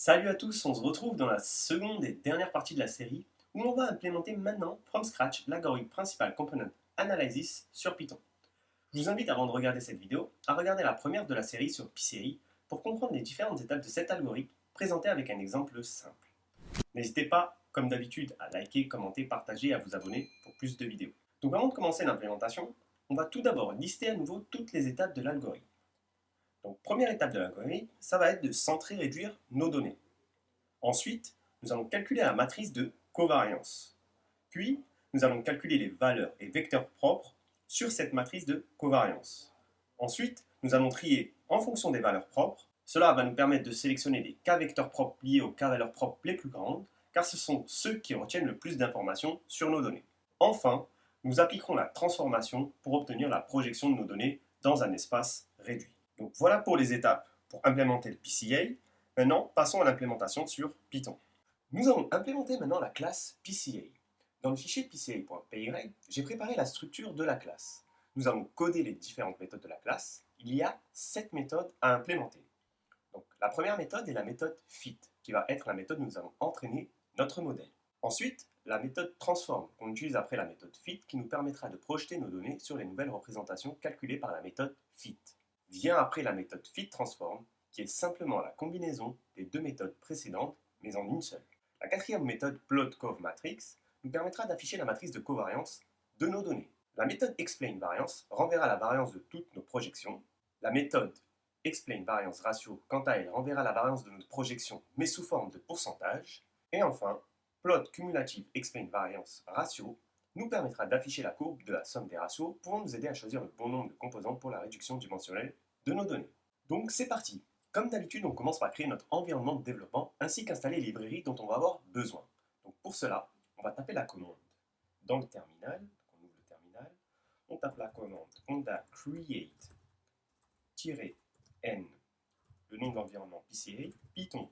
Salut à tous, on se retrouve dans la seconde et dernière partie de la série où on va implémenter maintenant from scratch l'algorithme Principal Component Analysis sur Python. Je vous invite avant de regarder cette vidéo à regarder la première de la série sur PySeries pour comprendre les différentes étapes de cet algorithme présenté avec un exemple simple. N'hésitez pas, comme d'habitude, à liker, commenter, partager et à vous abonner pour plus de vidéos. Donc avant de commencer l'implémentation, on va tout d'abord lister à nouveau toutes les étapes de l'algorithme. Donc première étape de l'algorithme, ça va être de centrer et réduire nos données. Ensuite, nous allons calculer la matrice de covariance. Puis, nous allons calculer les valeurs et vecteurs propres sur cette matrice de covariance. Ensuite, nous allons trier en fonction des valeurs propres. Cela va nous permettre de sélectionner les cas vecteurs propres liés aux cas valeurs propres les plus grandes, car ce sont ceux qui retiennent le plus d'informations sur nos données. Enfin, nous appliquerons la transformation pour obtenir la projection de nos données dans un espace réduit. Donc voilà pour les étapes pour implémenter le PCA. Maintenant, passons à l'implémentation sur Python. Nous allons implémenter maintenant la classe PCA. Dans le fichier pca.py, j'ai préparé la structure de la classe. Nous allons coder les différentes méthodes de la classe. Il y a 7 méthodes à implémenter. Donc, la première méthode est la méthode fit, qui va être la méthode où nous allons entraîner notre modèle. Ensuite, la méthode transform, qu'on utilise après la méthode fit, qui nous permettra de projeter nos données sur les nouvelles représentations calculées par la méthode fit. Vient après la méthode fit transform, qui est simplement la combinaison des deux méthodes précédentes, mais en une seule. La quatrième méthode plotCovMatrix nous permettra d'afficher la matrice de covariance de nos données. La méthode explainVariance renverra la variance de toutes nos projections. La méthode explainVarianceRatio, quant à elle, renverra la variance de notre projection, mais sous forme de pourcentage. Et enfin, plotCumulativeExplainVarianceRatio nous permettra d'afficher la courbe de la somme des ratios, pouvant nous aider à choisir le bon nombre de composantes pour la réduction dimensionnelle de nos données. Donc c'est parti. Comme d'habitude, on commence par créer notre environnement de développement ainsi qu'installer les librairies dont on va avoir besoin. Donc pour cela, on va taper la commande dans le terminal. Donc on ouvre le terminal, on tape la commande conda create-n, le nom de l'environnement PCA, Python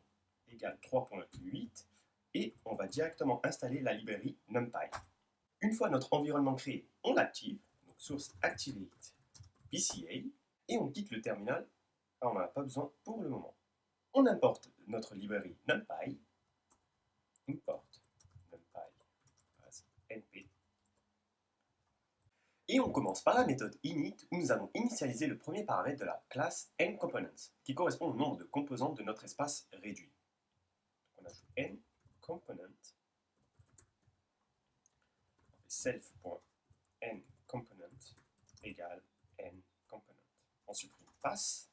égale 3.8, et on va directement installer la librairie NumPy. Une fois notre environnement créé, on l'active, donc source activate PCA, et on quitte le terminal. On n'en a pas besoin pour le moment. On importe notre librairie NumPy, import NumPy as np, et on commence par la méthode init où nous allons initialiser le premier paramètre de la classe nComponents, qui correspond au nombre de composantes de notre espace réduit. Donc on ajoute nComponent, self.nComponent égale nComponent. On supprime pass.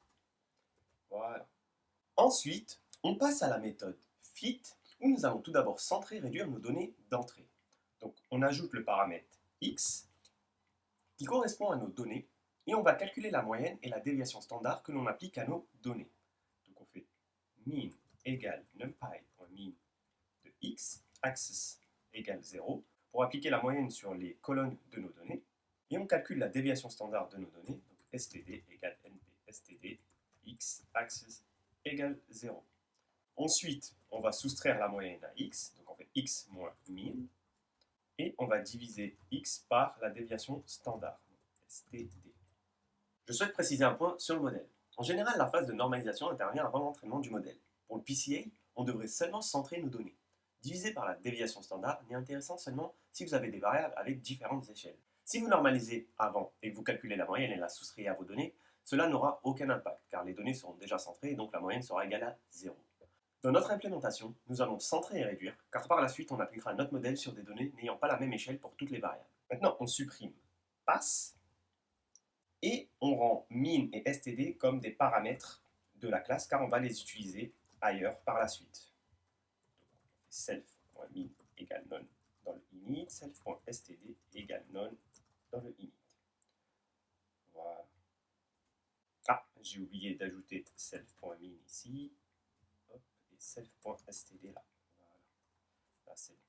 Voilà. Ensuite, on passe à la méthode fit, où nous allons tout d'abord centrer et réduire nos données d'entrée. Donc, on ajoute le paramètre x, qui correspond à nos données, et on va calculer la moyenne et la déviation standard que l'on applique à nos données. Donc, on fait mean égale numpy.mean de x, axis égale 0, pour appliquer la moyenne sur les colonnes de nos données, et on calcule la déviation standard de nos données, donc std égale np std, x, axis égale 0. Ensuite, on va soustraire la moyenne à x, donc on fait x moins mean, et on va diviser x par la déviation standard, std. Je souhaite préciser un point sur le modèle. En général, la phase de normalisation intervient avant l'entraînement du modèle. Pour le PCA, on devrait seulement centrer nos données. Diviser par la déviation standard n'est intéressant seulement si vous avez des variables avec différentes échelles. Si vous normalisez avant et que vous calculez la moyenne et la soustrayez à vos données, cela n'aura aucun impact, car les données seront déjà centrées et donc la moyenne sera égale à 0. Dans notre implémentation, nous allons centrer et réduire, car par la suite on appliquera notre modèle sur des données n'ayant pas la même échelle pour toutes les variables. Maintenant, on supprime pass, et on rend mean et std comme des paramètres de la classe, car on va les utiliser ailleurs par la suite. Self.mean égale none dans le init, self.std égale none dans le init. Voilà. Ah, j'ai oublié d'ajouter self.mean ici, hop, et self.std là. Voilà, là c'est bon.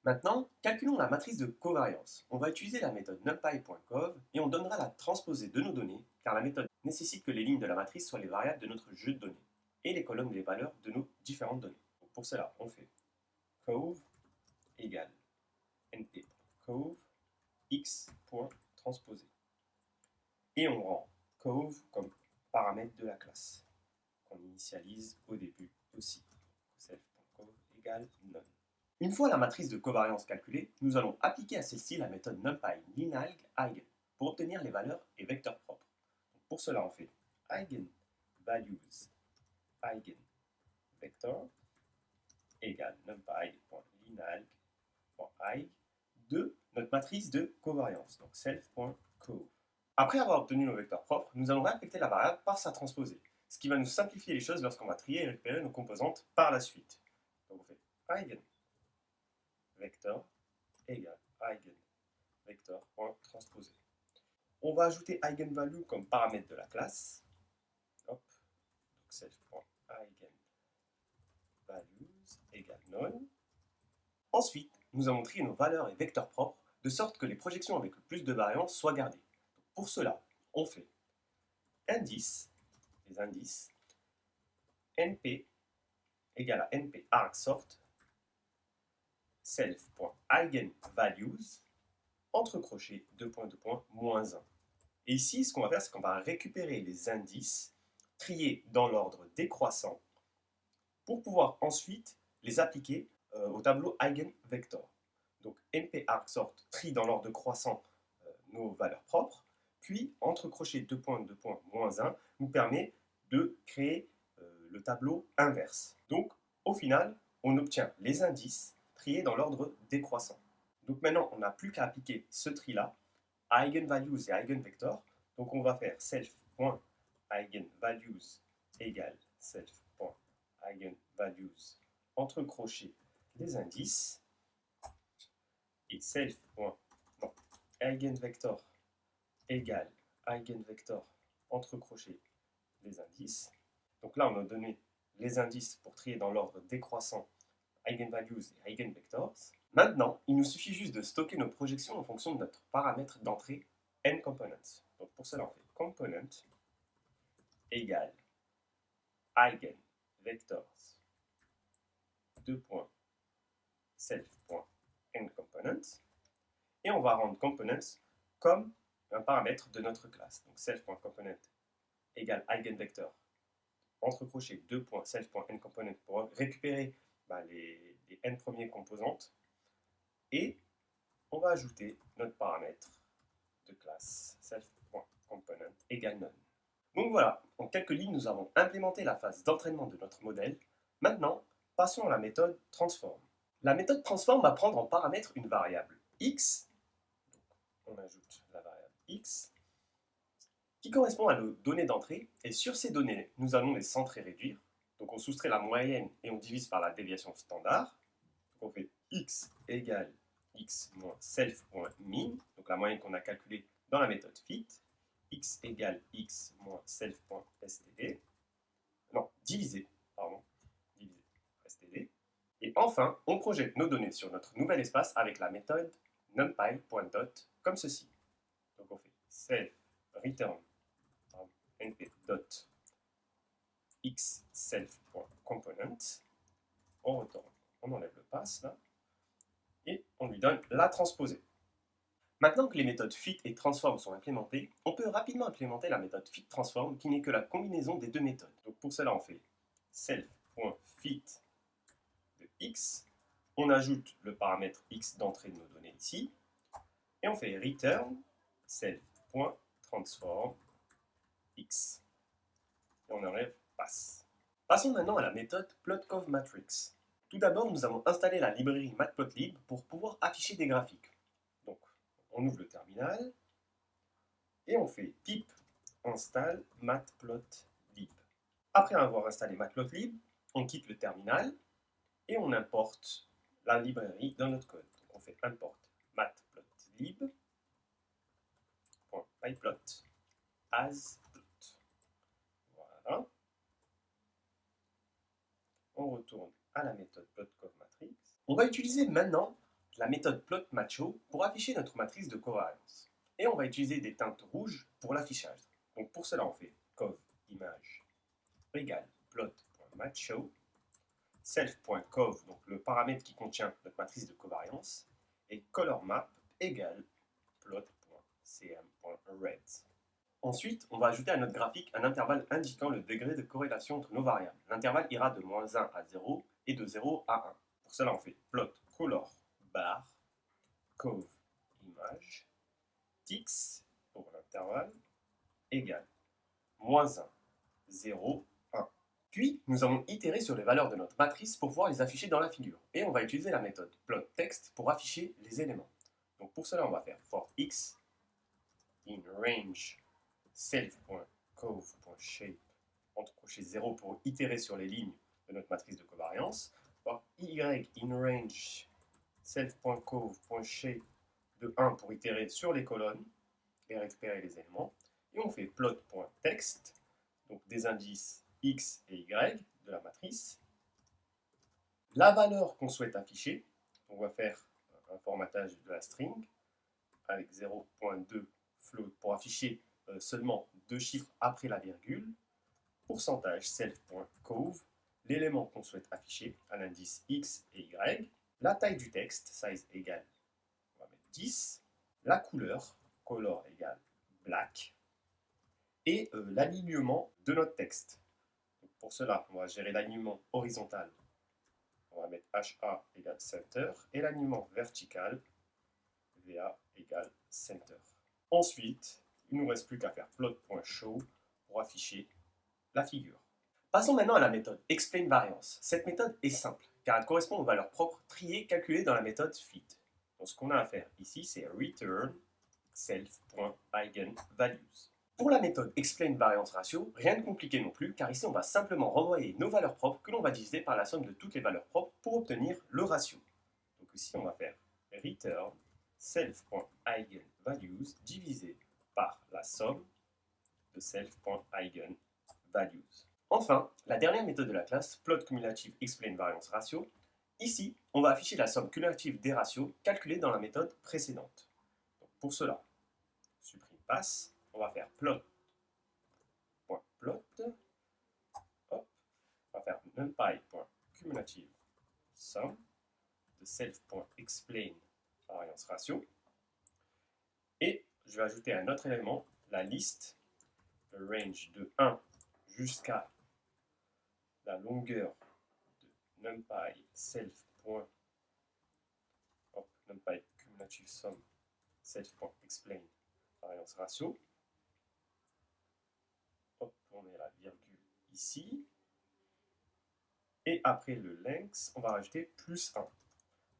Maintenant, calculons la matrice de covariance. On va utiliser la méthode numpy.cov et on donnera la transposée de nos données, car la méthode nécessite que les lignes de la matrice soient les variables de notre jeu de données et les colonnes les valeurs de nos différentes données. Donc pour cela, on fait cov égale np.cov x.transposé. Et on rend cov comme paramètre de la classe, qu'on initialise au début aussi. égale none. Une fois la matrice de covariance calculée, nous allons appliquer à celle-ci la méthode NumPy linalg eigen pour obtenir les valeurs et vecteurs propres. Pour cela, on fait eigenvalues eigenvector égale numpy.linalg.eig de notre matrice de covariance, donc self.cov. Après avoir obtenu nos vecteurs propres, nous allons réaffecter la variable par sa transposée, ce qui va nous simplifier les choses lorsqu'on va trier et récupérer nos composantes par la suite. Donc on fait eigenvector égale eigenvector.transposé. On va ajouter eigenvalue comme paramètre de la classe. Hop. Donc self.eigenvalues égale none. Ensuite, nous allons trier nos valeurs et vecteurs propres de sorte que les projections avec le plus de variance soient gardées. Donc pour cela, on fait indice, les indices, np égale à np argsort self.eigenvalues entre crochets, -1. Et ici, ce qu'on va faire, c'est qu'on va récupérer les indices triés dans l'ordre décroissant pour pouvoir ensuite les appliquer au tableau eigenvector. Donc np argsort trie dans l'ordre croissant nos valeurs propres, puis entre crochets, -1 nous permet de créer le tableau inverse. Donc au final, on obtient les indices triés dans l'ordre décroissant. Donc maintenant, on n'a plus qu'à appliquer ce tri-là à eigenvalues et eigenvector. Donc on va faire self.eigenvalues égale self.eigenvalues entre crochets les indices et self.eigenvector égale eigenvector entre crochets les indices. Donc là, on a donné les indices pour trier dans l'ordre décroissant eigenvalues et eigenvectors. Maintenant, il nous suffit juste de stocker nos projections en fonction de notre paramètre d'entrée nComponents. Donc pour cela, on fait component égale eigenvectors self.nComponents et on va rendre components comme un paramètre de notre classe. Donc self.component égale eigenvector entre crochets self.nComponent pour récupérer les n premières composantes. Et on va ajouter notre paramètre de classe self.component égale none. Donc voilà, en quelques lignes, nous avons implémenté la phase d'entraînement de notre modèle. Maintenant, passons à la méthode transform. La méthode transform va prendre en paramètre une variable x, donc on ajoute la variable x, qui correspond à nos données d'entrée, et sur ces données, nous allons les centrer et réduire. Donc on soustrait la moyenne et on divise par la déviation standard. Donc on fait x égale x moins self.min, donc la moyenne qu'on a calculée dans la méthode fit, x égale x moins self.std, non, divisé std, et enfin, on projette nos données sur notre nouvel espace avec la méthode numpy.dot, comme ceci. Donc on fait self return np.dot x self.component, on retourne, on enlève le pass là, et on lui donne la transposée. Maintenant que les méthodes fit et transform sont implémentées, on peut rapidement implémenter la méthode fit transform qui n'est que la combinaison des deux méthodes. Donc pour cela, on fait self.fit de x, on ajoute le paramètre x d'entrée de nos données ici, et on fait return self.transform x. Et on enlève pass. Passons maintenant à la méthode plotCovMatrix. Tout d'abord, nous allons installer la librairie matplotlib pour pouvoir afficher des graphiques. Donc, on ouvre le terminal et on fait pip install matplotlib. Après avoir installé matplotlib, on quitte le terminal et on importe la librairie dans notre code. Donc, on fait import matplotlib.pyplot as plot. Voilà. On retourne à la méthode plotCovMatrix. On va utiliser maintenant la méthode plotMatcho pour afficher notre matrice de covariance. Et on va utiliser des teintes rouges pour l'affichage. Donc pour cela, on fait cov-image égale plot.matcho, self.cov, donc le paramètre qui contient notre matrice de covariance, et colorMap égale plot.cm.red. Ensuite, on va ajouter à notre graphique un intervalle indiquant le degré de corrélation entre nos variables. L'intervalle ira de -1 à 0 et de 0 à 1. Pour cela, on fait plot color bar cove image tix pour l'intervalle égale -1, 0, 1. Puis, nous allons itérer sur les valeurs de notre matrice pour pouvoir les afficher dans la figure. Et on va utiliser la méthode plot text pour afficher les éléments. Donc pour cela, on va faire for x in range self.cove.shape entre crochets 0 pour itérer sur les lignes de notre matrice de covariance, for y in range self.cove.shape de 1 pour itérer sur les colonnes et récupérer les éléments. Et on fait plot.text, donc des indices x et y de la matrice, la valeur qu'on souhaite afficher. On va faire un formatage de la string avec 0.2 float pour afficher seulement 2 chiffres après la virgule, pourcentage self.cove, l'élément qu'on souhaite afficher à l'indice x et y, la taille du texte, size égale, on va mettre 10, la couleur, color égale black, et l'alignement de notre texte. Donc pour cela, on va gérer l'alignement horizontal. On va mettre HA égale center et l'alignement vertical, VA égale center. Ensuite, il ne nous reste plus qu'à faire plot.show pour afficher la figure. Passons maintenant à la méthode explain variance. Cette méthode est simple car elle correspond aux valeurs propres triées calculées dans la méthode fit. Donc ce qu'on a à faire ici, c'est return self.eigenvalues. Pour la méthode explain variance ratio, rien de compliqué non plus, car ici on va simplement renvoyer nos valeurs propres que l'on va diviser par la somme de toutes les valeurs propres pour obtenir le ratio. Donc ici on va faire return self.eigenvalues divisé par la somme de self.eigenvalues. Enfin, la dernière méthode de la classe, plot cumulative explain variance ratio, ici on va afficher la somme cumulative des ratios calculée dans la méthode précédente. Donc pour cela, supprime passe. On va faire plot.plot. Hop. On va faire numpy.cumulative sum de self.explain variance ratio. Et je vais ajouter un autre élément, la liste, le range de 1 jusqu'à la longueur de numpy self. Numpy cumulative sum self.explain variance ratio. Hop, on met la virgule ici. Et après le length, on va rajouter plus 1.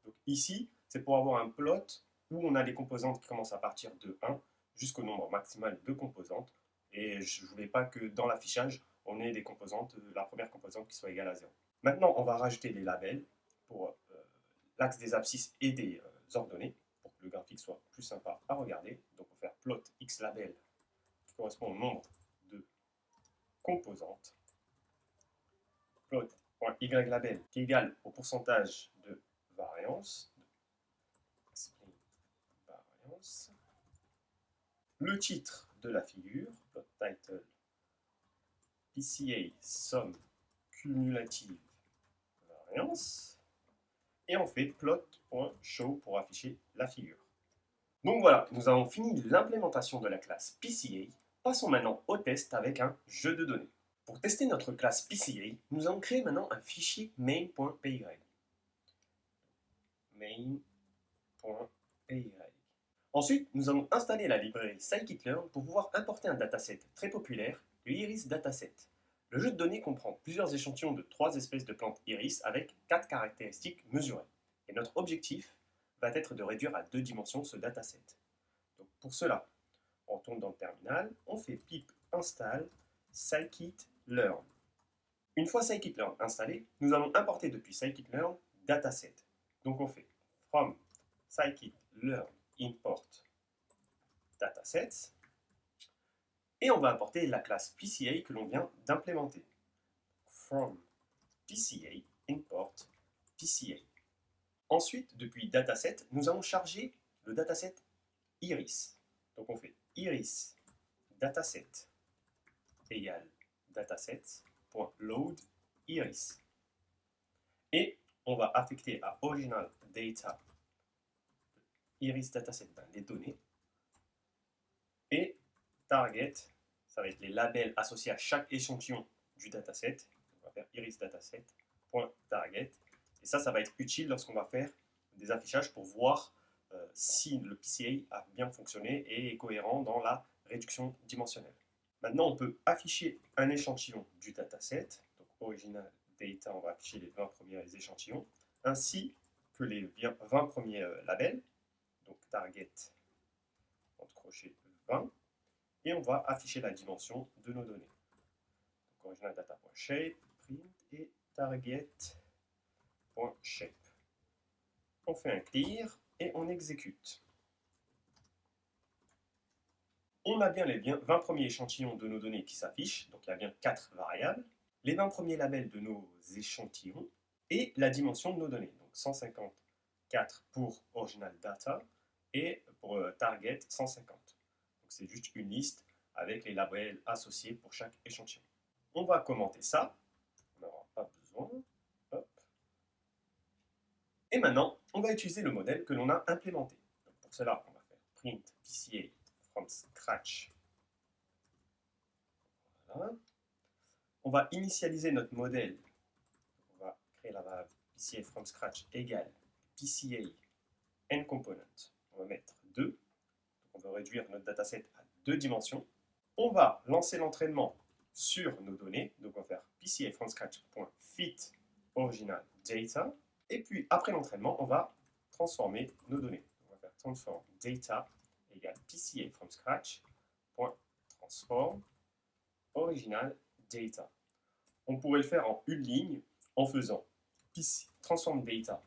Donc ici, c'est pour avoir un plot où on a des composantes qui commencent à partir de 1 jusqu'au nombre maximal de composantes. Et je ne voulais pas que dans l'affichage, on ait des composantes, la première composante qui soit égale à 0. Maintenant, on va rajouter les labels pour l'axe des abscisses et des ordonnées pour que le graphique soit plus sympa à regarder. Donc on va faire plot xlabel qui correspond au nombre de composantes, plot.ylabel qui est égal au pourcentage de variance, le titre de la figure, plot title PCA somme cumulative variance, et on fait plot.show pour afficher la figure. Donc voilà, nous avons fini l'implémentation de la classe PCA. Passons maintenant au test avec un jeu de données. Pour tester notre classe PCA, nous allons créer maintenant un fichier main.py. Main.py. Ensuite, nous allons installer la librairie scikit-learn pour pouvoir importer un dataset très populaire, le Iris Dataset. Le jeu de données comprend plusieurs échantillons de 3 espèces de plantes iris avec 4 caractéristiques mesurées. Et notre objectif va être de réduire à 2 dimensions ce dataset. Donc pour cela, on retourne dans le terminal, on fait pip install scikit-learn. Une fois scikit-learn installé, nous allons importer depuis scikit-learn dataset. Donc on fait from scikit-learn import datasets et on va importer la classe PCA que l'on vient d'implémenter. From PCA import PCA. Ensuite, depuis dataset, nous allons charger le dataset iris. Donc on fait iris dataset égale dataset.load iris. Et on va affecter à original data iris dataset les données. Et target, ça va être les labels associés à chaque échantillon du dataset. On va faire iris dataset.target et ça va être utile lorsqu'on va faire des affichages pour voir si le PCA a bien fonctionné et est cohérent dans la réduction dimensionnelle. Maintenant, on peut afficher un échantillon du dataset, donc original data, on va afficher les 20 premiers échantillons, ainsi que les 20 premiers labels, donc target entre crochets 20, et on va afficher la dimension de nos données. Donc original data.shape, print et target.shape. On fait un clear et on exécute. On a bien les 20 premiers échantillons de nos données qui s'affichent, donc il y a bien 4 variables, les 20 premiers labels de nos échantillons et la dimension de nos données, donc 154 pour original data et pour target 150. Donc c'est juste une liste avec les labels associés pour chaque échantillon. On va commenter ça, on n'aura pas besoin. Hop. Et maintenant, on va utiliser le modèle que l'on a implémenté. Donc pour cela, on va faire print PCA from scratch. Voilà. On va initialiser notre modèle. On va créer la variable PCA from scratch égale PCA n component. On va mettre 2. Donc on va réduire notre dataset à 2 dimensions. On va lancer l'entraînement sur nos données. Donc on va faire PCA from scratch.fit original data. Et puis après l'entraînement, on va transformer nos données. On va faire transform data égale PCA from scratch.transform original data. On pourrait le faire en une ligne en faisant transform data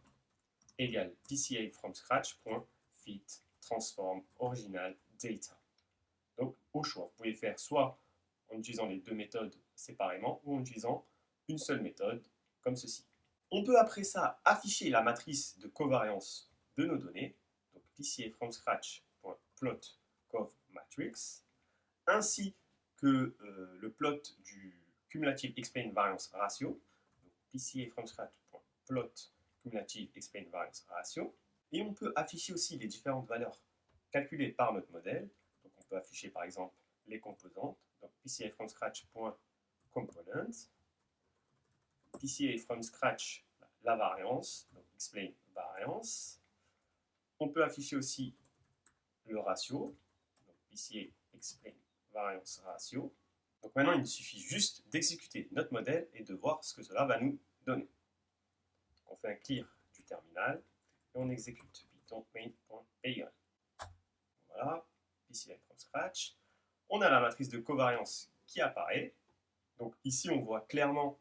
égale PCA from scratch.fit transform original data. Donc au choix, vous pouvez faire soit en utilisant les deux méthodes séparément ou en utilisant une seule méthode comme ceci. On peut après ça afficher la matrice de covariance de nos données, donc PCA from scratch.plot cov matrix, ainsi que le plot du cumulative explain variance ratio, donc PCA from scratch.plot cumulative explain variance ratio, et on peut afficher aussi les différentes valeurs calculées par notre modèle. Donc on peut afficher par exemple les composantes, donc PCA from scratch.component, PCA from scratch la variance, donc explain variance. On peut afficher aussi le ratio, donc PCA explain variance ratio. Donc maintenant, il suffit juste d'exécuter notre modèle et de voir ce que cela va nous donner. Donc on fait un clear du terminal et on exécute python main.py. Voilà, PCA from scratch. On a la matrice de covariance qui apparaît. Donc ici, on voit clairement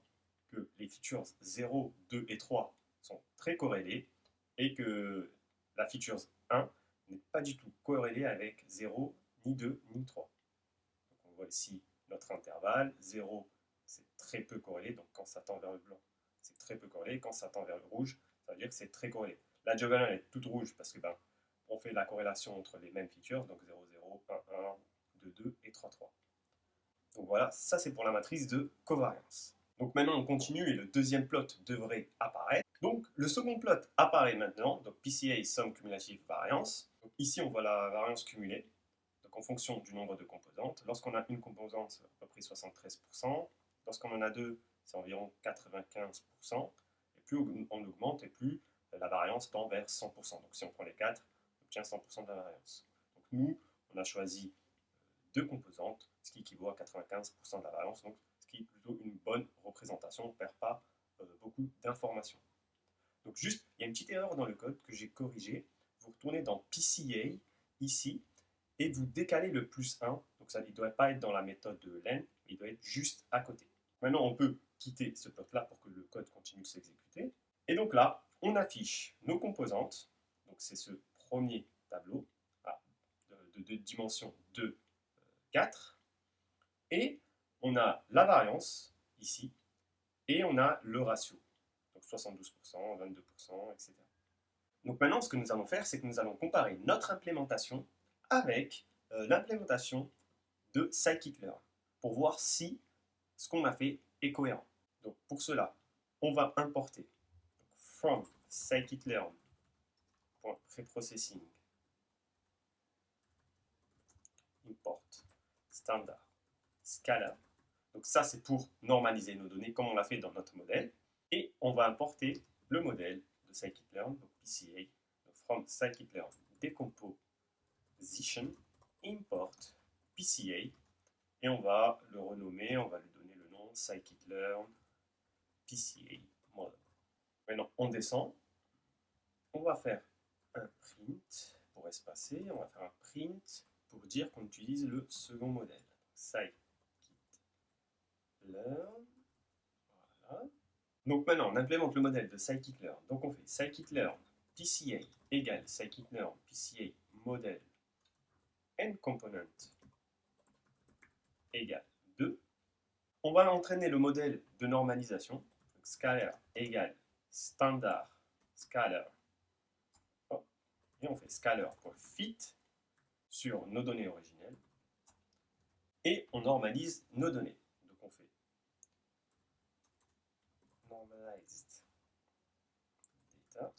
que les features 0, 2 et 3 sont très corrélées et que la feature 1 n'est pas du tout corrélée avec 0, ni 2, ni 3. Donc on voit ici notre intervalle, 0 c'est très peu corrélé, donc quand ça tend vers le blanc, c'est très peu corrélé, quand ça tend vers le rouge, ça veut dire que c'est très corrélé. La diagonale est toute rouge parce que on fait la corrélation entre les mêmes features, donc 0, 0, 1, 1, 2, 2 et 3, 3. Donc voilà, ça c'est pour la matrice de covariance. Donc maintenant on continue et le deuxième plot devrait apparaître. Donc le second plot apparaît maintenant, donc PCA Sum Cumulative Variance. Donc ici on voit la variance cumulée, donc en fonction du nombre de composantes. Lorsqu'on a une composante, c'est à peu près 73%. Lorsqu'on en a deux, c'est environ 95%. Et plus on augmente, et plus la variance tend vers 100%. Donc si on prend les 4, on obtient 100% de la variance. Donc nous, on a choisi deux composantes, ce qui équivaut à 95% de la variance, donc ce qui est plutôt une bonne représentation, on ne perd pas beaucoup d'informations. Donc juste, il y a une petite erreur dans le code que j'ai corrigée. Vous retournez dans PCA, ici, et vous décalez le +1, donc ça, il ne doit pas être dans la méthode de len, mais il doit être juste à côté. Maintenant, on peut quitter ce plot-là pour que le code continue de s'exécuter. Et donc là, on affiche nos composantes, donc c'est ce premier tableau de dimension 2, 4, et on a la variance ici, et on a le ratio, donc 72%, 22%, etc. Donc maintenant, ce que nous allons faire, c'est que nous allons comparer notre implémentation avec l'implémentation de scikit-learn pour voir si ce qu'on a fait est cohérent. Donc pour cela, on va importer from scikit-learn.preprocessing import standard scalar. Donc ça, c'est pour normaliser nos données comme on l'a fait dans notre modèle. Et on va importer le modèle de scikit-learn, donc PCA, donc from scikit-learn decomposition, import PCA, et on va le renommer, on va lui donner le nom scikit-learn PCA model. Maintenant, on descend, on va faire un print pour espacer, on va faire un print pour dire qu'on utilise le second modèle. Scikit-learn, voilà. Donc maintenant, on implémente le modèle de scikit-learn. Donc on fait scikit-learn PCA égale scikit-learn PCA model and component égale 2. On va entraîner le modèle de normalisation. Donc scalar égale standard scalar. Et on fait scalar.fit sur nos données originelles. Et on normalise nos données. Donc on fait normalized data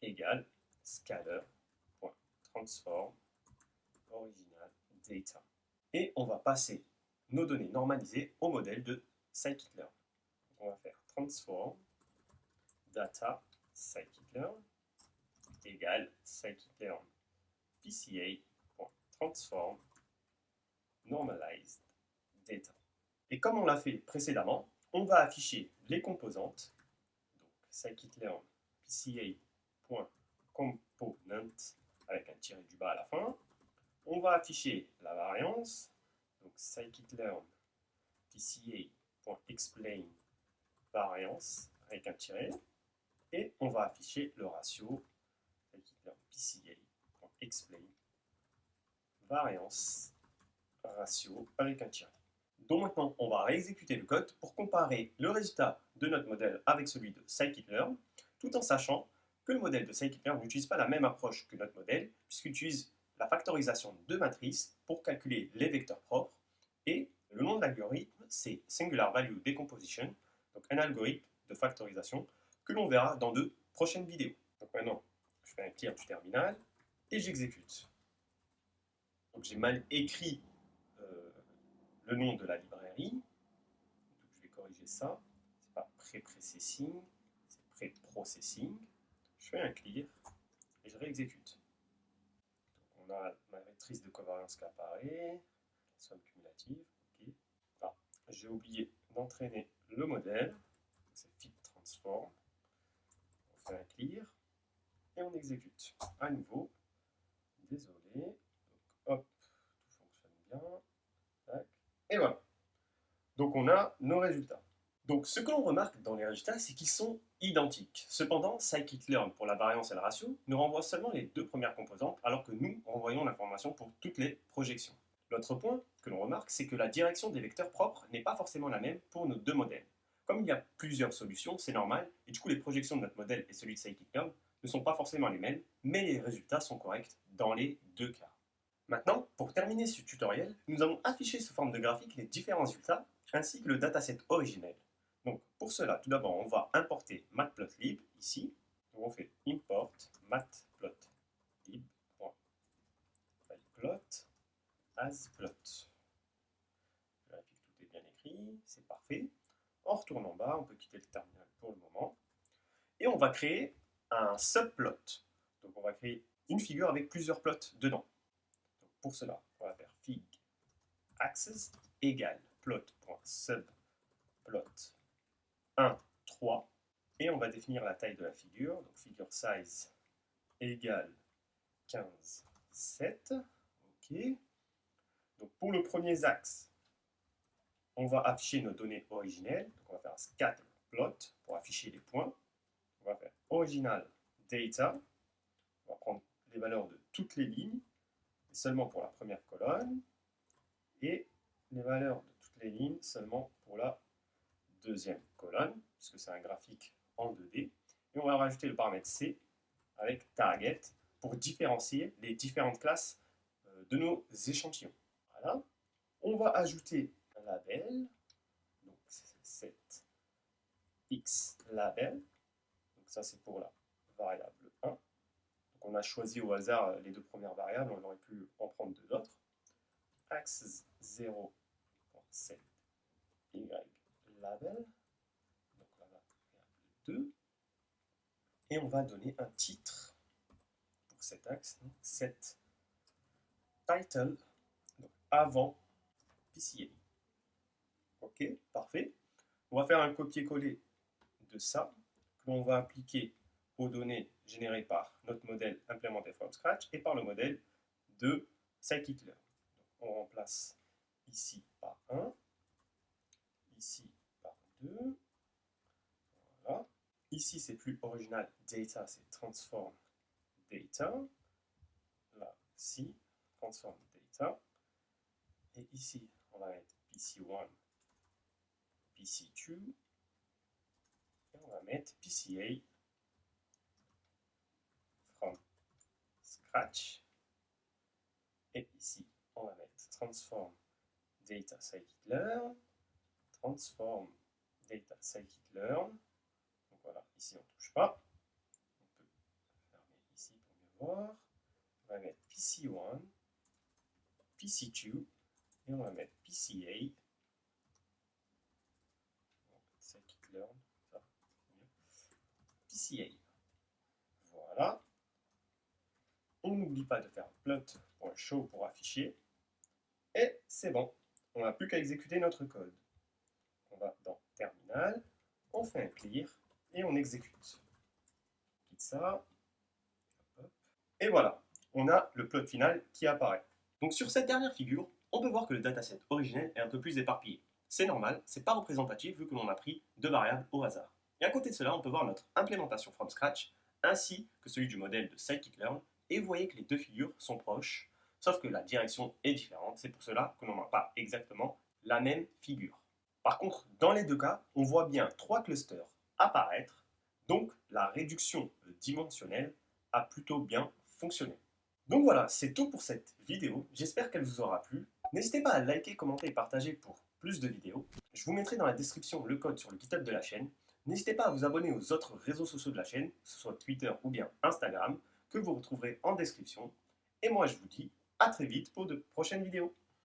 égale scalar.transform original data. Et on va passer nos données normalisées au modèle de scikit-learn. On va faire transform data scikit-learn égale scikit-learn PCA.transform normalized data. Et comme on l'a fait précédemment, on va afficher les composantes, donc scikit-learn PCA.component avec un tiré du bas à la fin. On va afficher la variance, donc scikit-learn PCA.explain variance avec un tiret, et on va afficher le ratio scikit-learn PCA.explain variance ratio avec un tiret. Donc maintenant, on va réexécuter le code pour comparer le résultat de notre modèle avec celui de scikit-learn, tout en sachant que le modèle de scikit-learn n'utilise pas la même approche que notre modèle, puisqu'il utilise la factorisation de matrices pour calculer les vecteurs propres, et le nom de l'algorithme, c'est Singular Value Decomposition, donc un algorithme de factorisation que l'on verra dans de prochaines vidéos. Donc maintenant, je fais un clear du terminal et j'exécute. Donc j'ai mal écrit le nom de la librairie, donc je vais corriger ça, c'est pas pré-processing, c'est pré-processing. Je fais un clear et je réexécute. Donc on a ma matrice de covariance qui apparaît, la somme cumulative, ok. Ah, j'ai oublié d'entraîner le modèle, c'est fit transform. On fait un clear et on exécute à nouveau. Désolé, donc hop, tout fonctionne bien. Tac. Et voilà. Donc on a nos résultats. Donc ce que l'on remarque dans les résultats, c'est qu'ils sont identiques. Cependant, scikit-learn pour la variance et le ratio nous renvoie seulement les deux premières composantes, alors que nous renvoyons l'information pour toutes les projections. L'autre point que l'on remarque, c'est que la direction des vecteurs propres n'est pas forcément la même pour nos deux modèles. Comme il y a plusieurs solutions, c'est normal, et du coup les projections de notre modèle et celui de scikit-learn ne sont pas forcément les mêmes, mais les résultats sont corrects dans les deux cas. Maintenant, pour terminer ce tutoriel, nous allons afficher sous forme de graphique les différents résultats ainsi que le dataset originel. Donc pour cela, tout d'abord, on va importer matplotlib ici. Donc on fait import matplotlib.plot as plot. Je vérifie que tout est bien écrit, c'est parfait. On retourne en bas, on peut quitter le terminal pour le moment. Et on va créer un subplot. Donc on va créer une figure avec plusieurs plots dedans. Donc pour cela, on va faire fig axes égale plot.subplot 1, 3. Et on va définir la taille de la figure. Donc figure size égale 15, 7. OK. Donc pour le premier axe, on va afficher nos données originelles. Donc on va faire un scatterplot pour afficher les points. On va faire original data. On va prendre les valeurs de toutes les lignes, et seulement pour la première colonne, et les valeurs de toutes les lignes seulement pour la deuxième colonne, puisque c'est un graphique en 2D. Et on va rajouter le paramètre C avec target pour différencier les différentes classes de nos échantillons. Voilà. On va ajouter un label, donc c'est x label, donc ça c'est pour la variable 1. Donc on a choisi au hasard les deux premières variables, on aurait pu en prendre deux autres. Axes 0.7 y label, donc la variable 2. Et on va donner un titre pour cet axe, donc set title, donc avant PCA. Ok, parfait. On va faire un copier-coller de ça, que l'on va appliquer aux données générées par notre modèle implémenté from scratch et par le modèle de scikit-learn. On remplace ici par 1, ici par 2. Voilà. Ici, c'est plus original, data, c'est transform data. Là, si, transform data. Et ici, on va mettre PC1, PC2. Et on va mettre PCA from scratch. Et ici, on va mettre transform data scikit-learn, transform data scikit-learn. Donc voilà, ici on ne touche pas. On peut fermer ici pour mieux voir. On va mettre PC1, PC2, et on va mettre PCA. Scikit-learn, ça, mieux. PCA. Voilà. On n'oublie pas de faire plot.show pour afficher. Et c'est bon. On n'a plus qu'à exécuter notre code. On va dans Terminal, on fait un clear et on exécute. On quitte ça. Hop. Et voilà, on a le plot final qui apparaît. Donc sur cette dernière figure, on peut voir que le dataset originel est un peu plus éparpillé. C'est normal, c'est pas représentatif vu que l'on a pris deux variables au hasard. Et à côté de cela, on peut voir notre implémentation from scratch ainsi que celui du modèle de scikit-learn. Et vous voyez que les deux figures sont proches, sauf que la direction est différente. C'est pour cela que l'on n'a pas exactement la même figure. Par contre, dans les deux cas, on voit bien trois clusters apparaître, donc la réduction dimensionnelle a plutôt bien fonctionné. Donc voilà, c'est tout pour cette vidéo, j'espère qu'elle vous aura plu. N'hésitez pas à liker, commenter et partager pour plus de vidéos. Je vous mettrai dans la description le code sur le GitHub de la chaîne. N'hésitez pas à vous abonner aux autres réseaux sociaux de la chaîne, que ce soit Twitter ou bien Instagram, que vous retrouverez en description. Et moi je vous dis à très vite pour de prochaines vidéos.